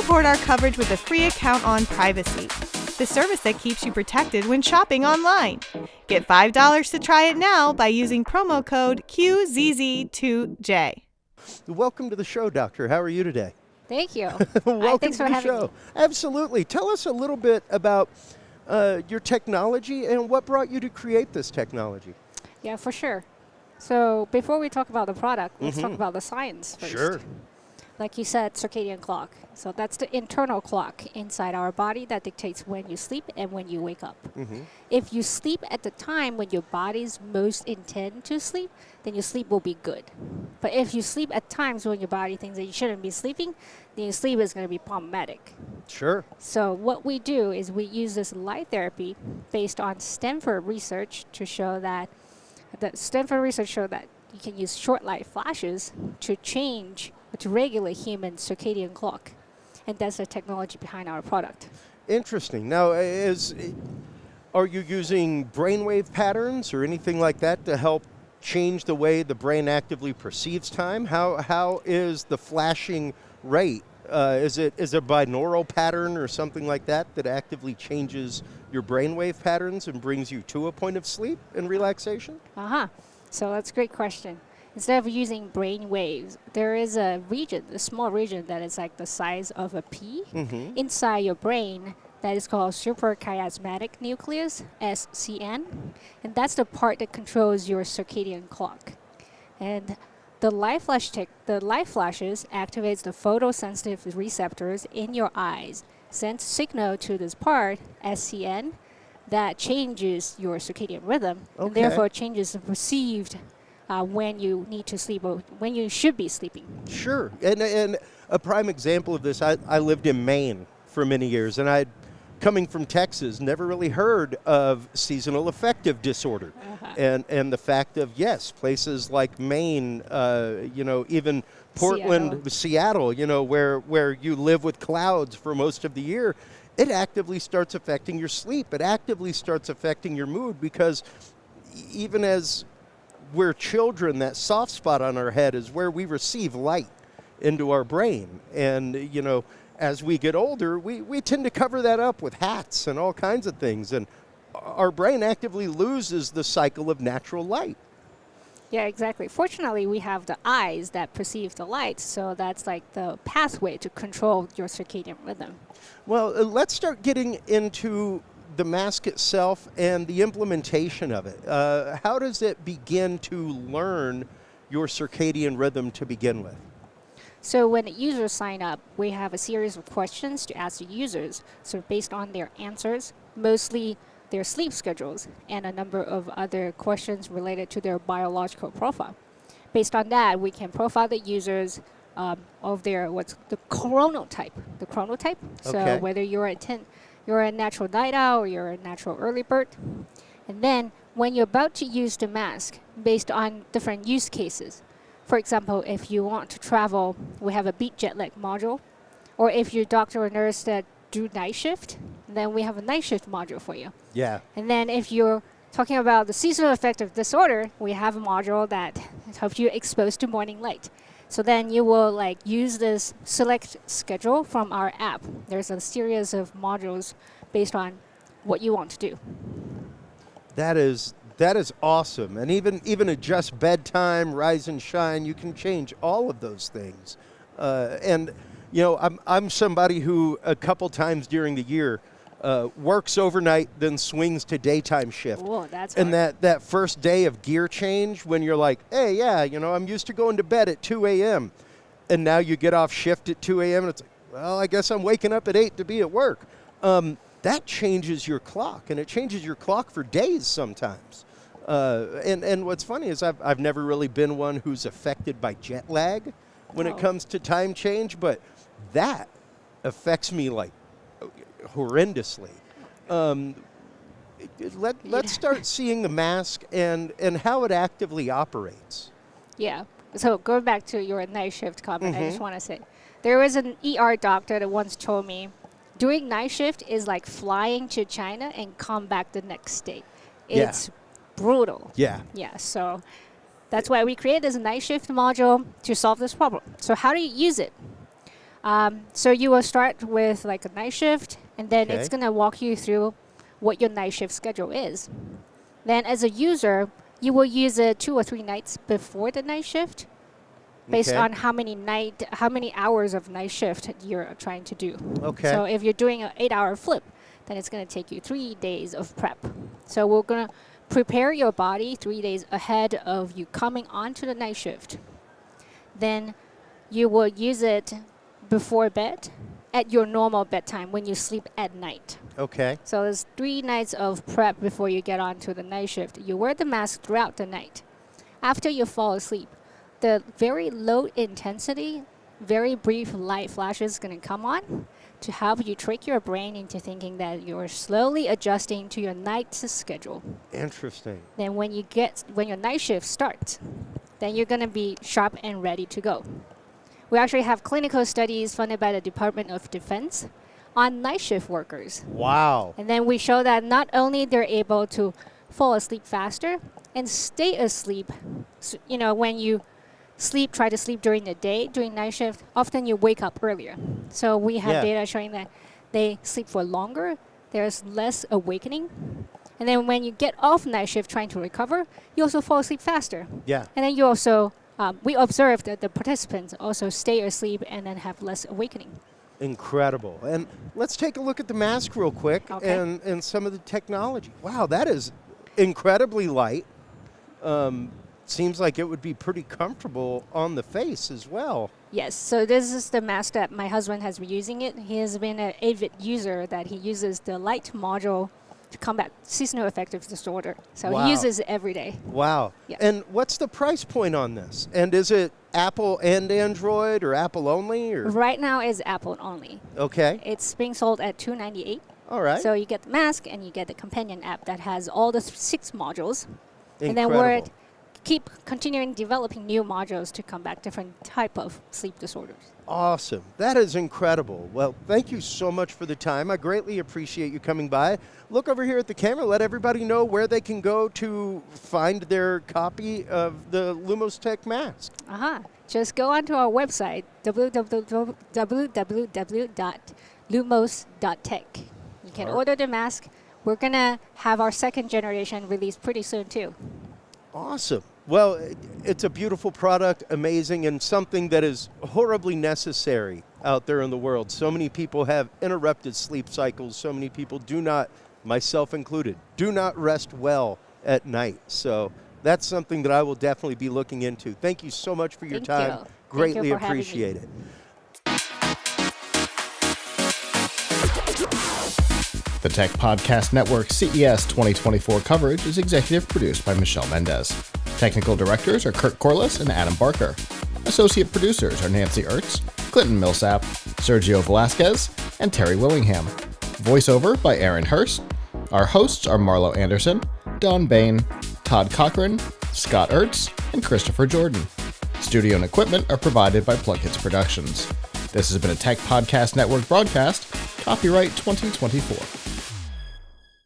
support our coverage with a free account on Privacy, the service that keeps you protected when shopping online. Get $5 to try it now by using promo code QZZ2J. Welcome to the show, Doctor. How are you today? Thank you. Welcome thanks to for the having show. me. Absolutely. Tell us a little bit about your technology and what brought you to create this technology. Yeah, for sure. So before we talk about the product, let's talk about the science first. Sure. Like you said, circadian clock. So that's the internal clock inside our body that dictates when you sleep and when you wake up. If you sleep at the time when your body's most intend to sleep, then your sleep will be good. But if you sleep at times when your body thinks that you shouldn't be sleeping, then your sleep is going to be problematic. Sure. So what we do is we use this light therapy based on Stanford research to show that you can use short light flashes to regulate human circadian clock. And that's the technology behind our product. Interesting. Now, are you using brainwave patterns or anything like that to help change the way the brain actively perceives time? How is the flashing rate? Is it a binaural pattern or something like that that actively changes your brainwave patterns and brings you to a point of sleep and relaxation? So that's a great question. Instead of using brain waves, there is a small region that is like the size of a pea inside your brain that is called suprachiasmatic nucleus, SCN. And that's the part that controls your circadian clock. And the light flashes activates the photosensitive receptors in your eyes, sends signal to this part, SCN, that changes your circadian rhythm, and therefore changes the perceived when you need to sleep or when you should be sleeping. Sure. And a prime example of this, I lived in Maine for many years, and coming from Texas, never really heard of seasonal affective disorder. And the fact of, yes, places like Maine, even Portland, Seattle, where you live with clouds for most of the year, it actively starts affecting your sleep. It actively starts affecting your mood because even as we're children, that soft spot on our head is where we receive light into our brain. And, as we get older, we tend to cover that up with hats and all kinds of things. And our brain actively loses the cycle of natural light. Yeah, exactly. Fortunately, we have the eyes that perceive the light, so that's like the pathway to control your circadian rhythm. Well, let's start getting into the mask itself and the implementation of it. How does it begin to learn your circadian rhythm to begin with? So when users sign up, we have a series of questions to ask the users. So based on their answers, mostly their sleep schedules, and a number of other questions related to their biological profile. Based on that, we can profile the users of their the chronotype. So whether you're a natural night owl or you're a natural early bird. And then when you're about to use the mask, based on different use cases. For example, if you want to travel, we have a beat jet lag module. Or if you're a doctor or nurse that do night shift, then we have a night shift module for you. Yeah. And then if you're talking about the seasonal affective disorder, we have a module that helps you expose to morning light. So then you will use this select schedule from our app. There's a series of modules based on what you want to do. That is awesome. And even adjust bedtime, rise and shine, you can change all of those things. I'm somebody who a couple times during the year works overnight, then swings to daytime shift. Whoa, that's and hard. that first day of gear change when you're like, hey, yeah, I'm used to going to bed at 2 a.m. And now you get off shift at 2 a.m. and it's like, well, I guess I'm waking up at 8 to be at work. That changes your clock, and it changes your clock for days sometimes. And what's funny is I've never really been one who's affected by jet lag when it comes to time change, but that affects me horrendously. Let's start seeing the mask and how it actively operates. Yeah. So going back to your night shift comment, I just want to say, there was an ER doctor that once told me, doing night shift is like flying to China and come back the next day. It's brutal. Yeah. Yeah. So that's why we created this night shift module to solve this problem. So how do you use it? So you will start with like a night shift, and then it's Okay. going to walk you through what your night shift schedule is. Then as a user, you will use it 2 or 3 nights before the night shift, based Okay. on how many hours of night shift you're trying to do. Okay. So if you're doing an 8-hour flip, then it's going to take you 3 days of prep. So we're going to prepare your body 3 days ahead of you coming onto the night shift. Then you will use it before bed at your normal bedtime when you sleep at night. Okay. So there's 3 nights of prep before you get onto the night shift. You wear the mask throughout the night. After you fall asleep, the very low intensity, very brief light flashes is going to come on to help you trick your brain into thinking that you're slowly adjusting to your night schedule. Interesting. Then when your night shift starts, then you're going to be sharp and ready to go. We actually have clinical studies funded by the Department of Defense on night shift workers. Wow. And then we show that not only they're able to fall asleep faster and stay asleep, when you try to sleep during the day, during night shift, often you wake up earlier. So we have data showing that they sleep for longer, there's less awakening. And then when you get off night shift trying to recover, you also fall asleep faster. Yeah. And then you also, we observed that the participants also stay asleep and then have less awakening. Incredible. And let's take a look at the mask real quick and some of the technology. Wow, that is incredibly light. Seems like it would be pretty comfortable on the face as well. Yes, so this is the mask that my husband has been using it. He has been an avid user that he uses the light module to combat seasonal affective disorder. So he uses it every day. Wow. Yeah. And what's the price point on this? And is it Apple and Android or Apple only? Or? Right now is Apple only. Okay. It's being sold at $298. All right. So you get the mask and you get the companion app that has all the 6 modules. Incredible. And then we're keep continuing developing new modules to combat different type of sleep disorders. Awesome. That is incredible. Well, thank you so much for the time. I greatly appreciate you coming by. Look over here at the camera. Let everybody know where they can go to find their copy of the LumosTech mask. Just go onto our website, www.lumos.tech. You can order the mask. We're going to have our 2nd generation released pretty soon, too. Awesome. Well, it's a beautiful product, amazing, and something that is horribly necessary out there in the world. So many people have interrupted sleep cycles. So many people do not, myself included, do not rest well at night. So that's something that I will definitely be looking into. Thank you so much for your time. Greatly appreciate it. The Tech Podcast Network CES 2024 coverage is executive produced by Michelle Mendez. Technical directors are Kurt Corliss and Adam Barker. Associate producers are Nancy Ertz, Clinton Millsap, Sergio Velasquez, and Terry Willingham. Voiceover by Aaron Hurst. Our hosts are Marlo Anderson, Don Bain, Todd Cochran, Scott Ertz, and Christopher Jordan. Studio and equipment are provided by PLUGHITZ Productions. This has been a Tech Podcast Network broadcast, copyright 2024.